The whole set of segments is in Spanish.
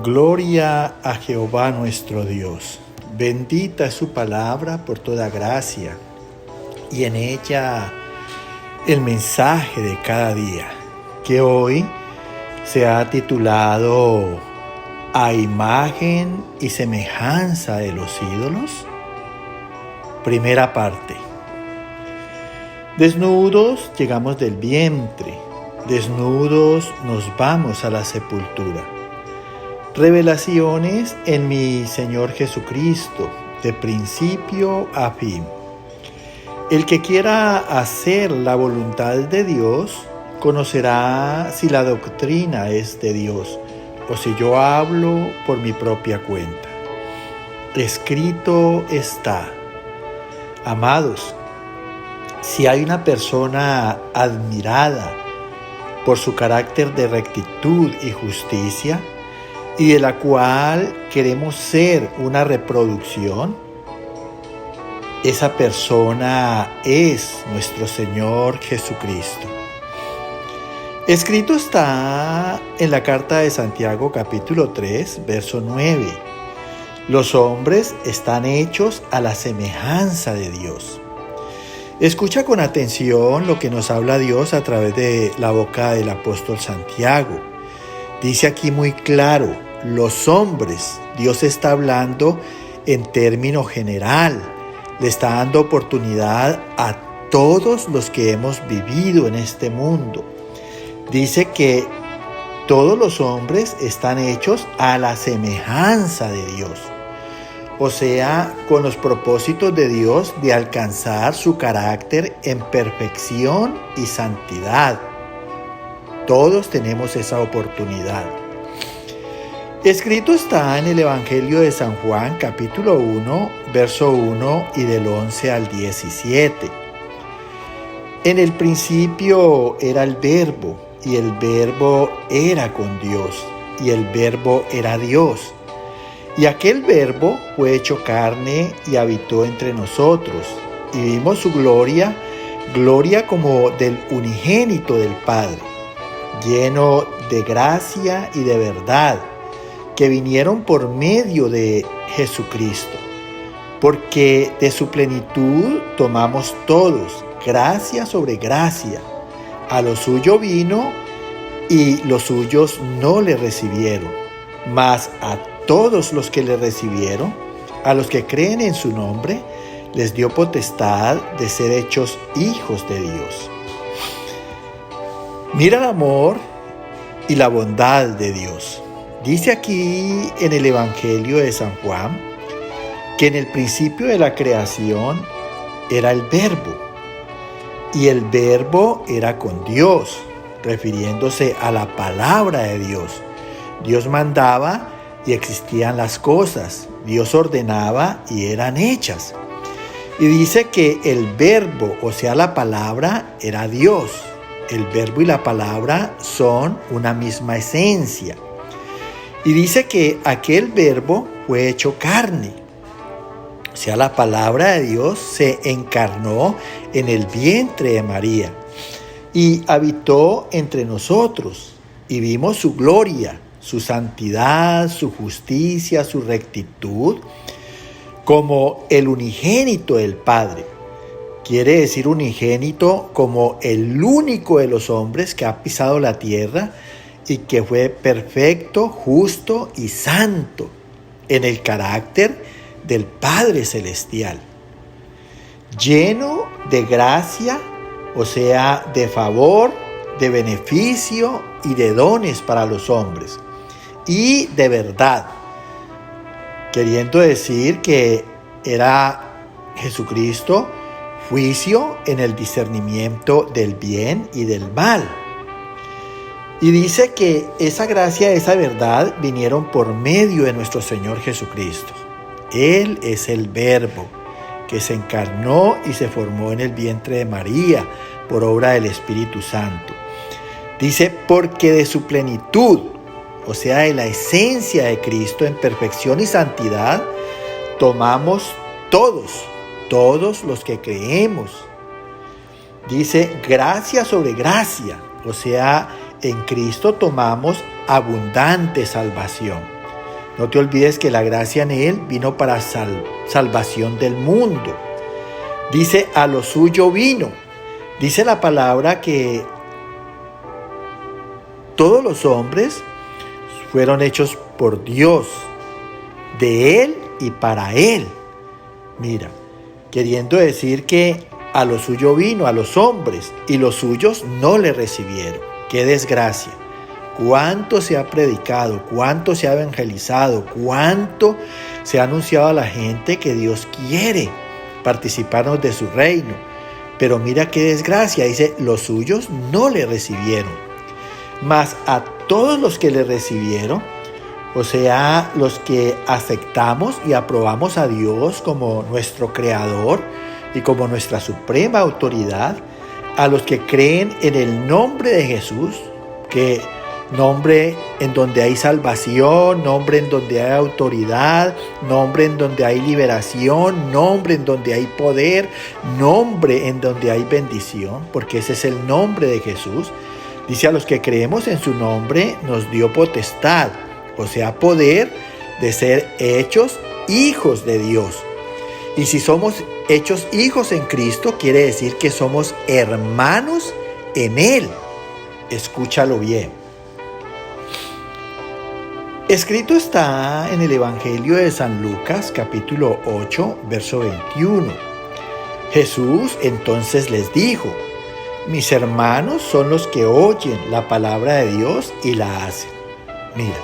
Gloria a Jehová nuestro Dios. Bendita es su palabra por toda gracia, y en ella el mensaje de cada día, que hoy se ha titulado A imagen y semejanza de los ídolos. Primera parte. Desnudos llegamos del vientre, desnudos nos vamos a la sepultura. Revelaciones en mi Señor Jesucristo, de principio a fin. El que quiera hacer la voluntad de Dios, conocerá si la doctrina es de Dios o si yo hablo por mi propia cuenta. Escrito está. Amados, si hay una persona admirada por su carácter de rectitud y justicia, y de la cual queremos ser una reproducción, esa persona es nuestro Señor Jesucristo. Escrito está en la carta de Santiago capítulo 3, verso 9. Los hombres están hechos a la semejanza de Dios. Escucha con atención lo que nos habla Dios a través de la boca del apóstol Santiago. Dice aquí muy claro, los hombres, Dios está hablando en término general, le está dando oportunidad a todos los que hemos vivido en este mundo. Dice que todos los hombres están hechos a la semejanza de Dios, o sea, con los propósitos de Dios de alcanzar su carácter en perfección y santidad. Todos tenemos esa oportunidad. Escrito está en el Evangelio de San Juan, capítulo 1, verso 1 y del 11 al 17. En el principio era el Verbo, y el Verbo era con Dios, y el Verbo era Dios. Y aquel Verbo fue hecho carne y habitó entre nosotros, y vimos su gloria, gloria como del unigénito del Padre, lleno de gracia y de verdad, que vinieron por medio de Jesucristo, porque de su plenitud tomamos todos, gracia sobre gracia. A lo suyo vino, y los suyos no le recibieron, mas a todos los que le recibieron, a los que creen en su nombre, les dio potestad de ser hechos hijos de Dios. Mira el amor y la bondad de Dios. Dice aquí en el Evangelio de San Juan que en el principio de la creación era el Verbo, y el Verbo era con Dios, refiriéndose a la palabra de Dios. Dios mandaba y existían las cosas, Dios ordenaba y eran hechas. Y dice que el Verbo, o sea la palabra, era Dios. El Verbo y la palabra son una misma esencia. Y dice que aquel Verbo fue hecho carne. O sea, la palabra de Dios se encarnó en el vientre de María y habitó entre nosotros. Y vimos su gloria, su santidad, su justicia, su rectitud, como el unigénito del Padre. Quiere decir unigénito como el único de los hombres que ha pisado la tierra y que fue perfecto, justo y santo en el carácter del Padre Celestial. Lleno de gracia, o sea, de favor, de beneficio y de dones para los hombres. Y de verdad, queriendo decir que era Jesucristo juicio en el discernimiento del bien y del mal. Y dice que esa gracia, esa verdad vinieron por medio de nuestro Señor Jesucristo. Él es el Verbo que se encarnó y se formó en el vientre de María por obra del Espíritu Santo. Dice, porque de su plenitud, o sea, de la esencia de Cristo en perfección y santidad, tomamos todos los que creemos. Dice, gracia sobre gracia, o sea, en Cristo tomamos abundante salvación. No te olvides que la gracia en Él vino para salvación del mundo. Dice, a lo suyo vino. Dice la palabra que todos los hombres fueron hechos por Dios, de Él y para Él. Mira, queriendo decir que a lo suyo vino, a los hombres, y los suyos no le recibieron. ¡Qué desgracia! Cuánto se ha predicado, cuánto se ha evangelizado, cuánto se ha anunciado a la gente que Dios quiere participarnos de su reino. Pero mira qué desgracia, dice, los suyos no le recibieron. Mas a todos los que le recibieron, o sea, los que aceptamos y aprobamos a Dios como nuestro Creador y como nuestra suprema autoridad, a los que creen en el nombre de Jesús, que nombre en donde hay salvación, nombre en donde hay autoridad, nombre en donde hay liberación, nombre en donde hay poder, nombre en donde hay bendición, porque ese es el nombre de Jesús. Dice, a los que creemos en su nombre nos dio potestad, o sea, poder de ser hechos hijos de Dios. Y si somos hechos hijos en Cristo, quiere decir que somos hermanos en Él. Escúchalo bien. Escrito está en el Evangelio de San Lucas, capítulo 8, verso 21. Jesús entonces les dijo, mis hermanos son los que oyen la palabra de Dios y la hacen. Mira,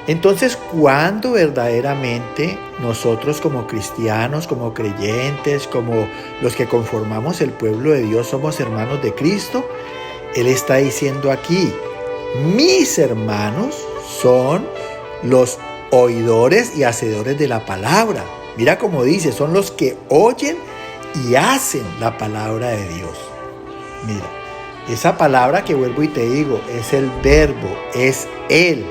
entonces, ¿cuándo verdaderamente nosotros como cristianos, como creyentes, como los que conformamos el pueblo de Dios somos hermanos de Cristo? Él está diciendo aquí, mis hermanos son los oidores y hacedores de la palabra. Mira cómo dice, son los que oyen y hacen la palabra de Dios. Mira, esa palabra que vuelvo y te digo, es el verbo, es Él,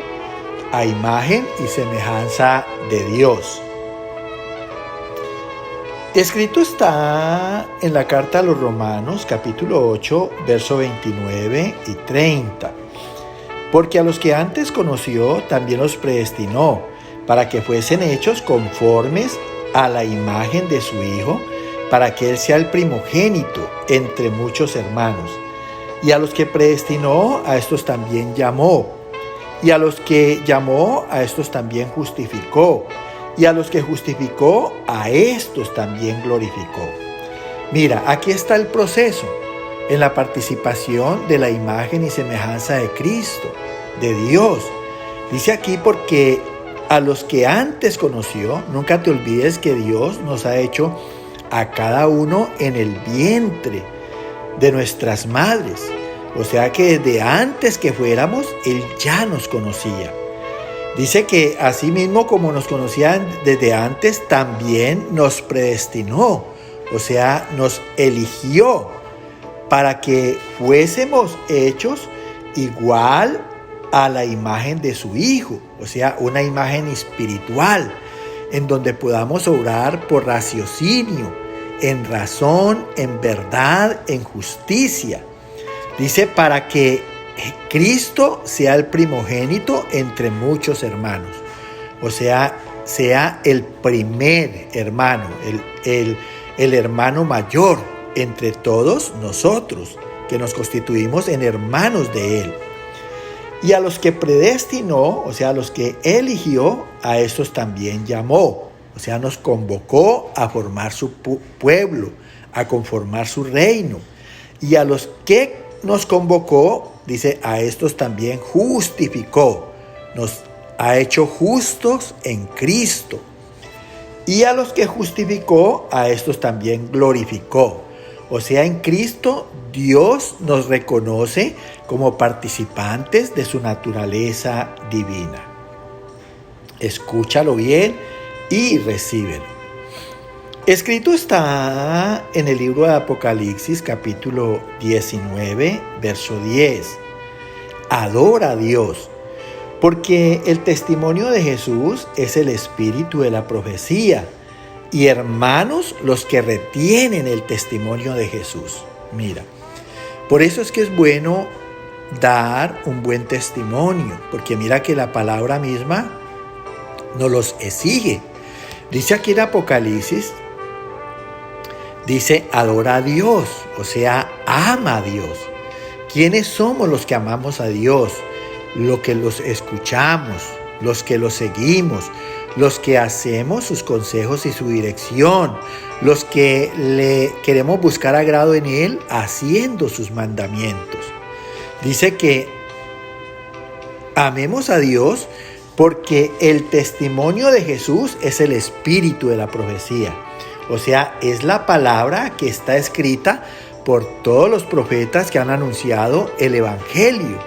a imagen y semejanza de Dios. Escrito está en la carta a los Romanos, capítulo 8, verso 29 y 30. Porque a los que antes conoció, también los predestinó, para que fuesen hechos conformes a la imagen de su Hijo, para que Él sea el primogénito entre muchos hermanos. Y a los que predestinó, a estos también llamó. Y a los que llamó, a estos también justificó. Y a los que justificó, a estos también glorificó. Mira, aquí está el proceso, en la participación de la imagen y semejanza de Cristo, de Dios. Dice aquí, porque a los que antes conoció, nunca te olvides que Dios nos ha hecho a cada uno en el vientre de nuestras madres. O sea que desde antes que fuéramos, Él ya nos conocía. Dice que así mismo como nos conocían desde antes, también nos predestinó. O sea, nos eligió para que fuésemos hechos igual a la imagen de su Hijo. O sea, una imagen espiritual en donde podamos obrar por raciocinio, en razón, en verdad, en justicia. Dice, para que Cristo sea el primogénito entre muchos hermanos. O sea, sea el primer hermano, el hermano mayor entre todos nosotros, que nos constituimos en hermanos de Él. Y a los que predestinó, o sea, a los que eligió, a estos también llamó. O sea, nos convocó a formar su pueblo, a conformar su reino. Y a los que nos convocó, dice, a estos también justificó. Nos ha hecho justos en Cristo. Y a los que justificó, a estos también glorificó. O sea, en Cristo Dios nos reconoce como participantes de su naturaleza divina. Escúchalo bien y recíbelo. Escrito está en el libro de Apocalipsis, capítulo 19, verso 10. Adora a Dios, porque el testimonio de Jesús es el espíritu de la profecía, y hermanos los que retienen el testimonio de Jesús. Mira, por eso es que es bueno dar un buen testimonio, porque mira que la palabra misma nos los exige. Dice aquí en Apocalipsis, dice, adora a Dios, o sea, ama a Dios. ¿Quiénes somos los que amamos a Dios? Los que los escuchamos, los que los seguimos, los que hacemos sus consejos y su dirección, los que le queremos buscar agrado en Él haciendo sus mandamientos. Dice que amemos a Dios porque el testimonio de Jesús es el espíritu de la profecía. O sea, es la palabra que está escrita por todos los profetas que han anunciado el Evangelio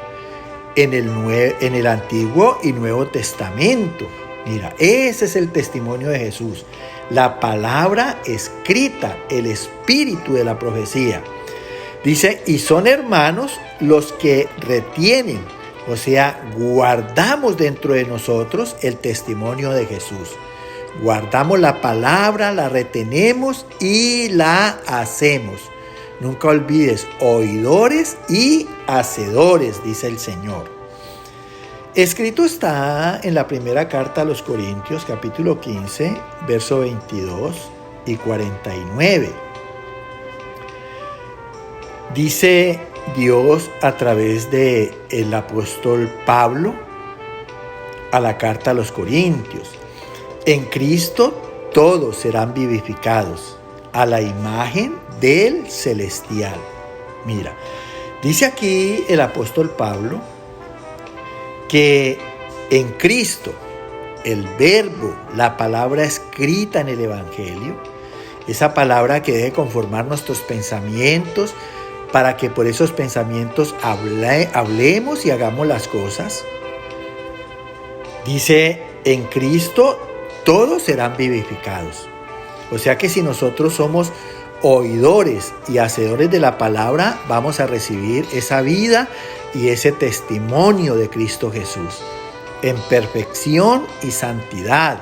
en el Antiguo y Nuevo Testamento. Mira, ese es el testimonio de Jesús. La palabra escrita, el espíritu de la profecía. Dice, y son hermanos los que retienen, o sea, guardamos dentro de nosotros el testimonio de Jesús. Guardamos la palabra, la retenemos y la hacemos. Nunca olvides, oidores y hacedores, dice el Señor. Escrito está en la primera carta a los Corintios, capítulo 15, verso 22 y 49. Dice Dios a través del apóstol Pablo a la carta a los Corintios: en Cristo todos serán vivificados a la imagen del celestial. Mira, dice aquí el apóstol Pablo que en Cristo, el verbo, la palabra escrita en el Evangelio, esa palabra que debe conformar nuestros pensamientos para que por esos pensamientos hablemos y hagamos las cosas. Dice, en Cristo todos serán vivificados. O sea que si nosotros somos oidores y hacedores de la palabra, vamos a recibir esa vida y ese testimonio de Cristo Jesús en perfección y santidad,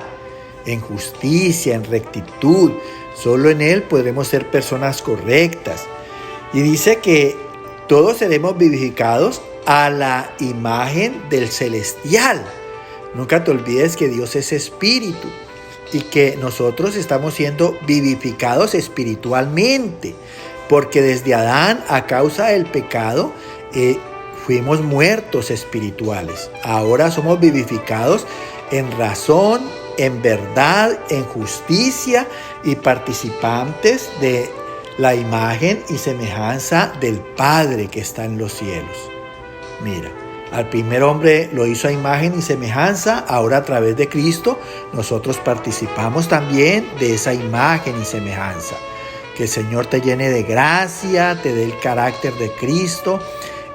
en justicia, en rectitud. Solo en Él podremos ser personas correctas. Y dice que todos seremos vivificados a la imagen del celestial. Nunca te olvides que Dios es espíritu y que nosotros estamos siendo vivificados espiritualmente, porque desde Adán, a causa del pecado, fuimos muertos espirituales. Ahora somos vivificados en razón, en verdad, en justicia y participantes de la imagen y semejanza del Padre que está en los cielos. Mira, al primer hombre lo hizo a imagen y semejanza, ahora a través de Cristo nosotros participamos también de esa imagen y semejanza. Que el Señor te llene de gracia, te dé el carácter de Cristo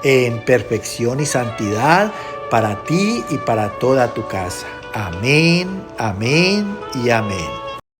en perfección y santidad para ti y para toda tu casa. Amén, amén y amén.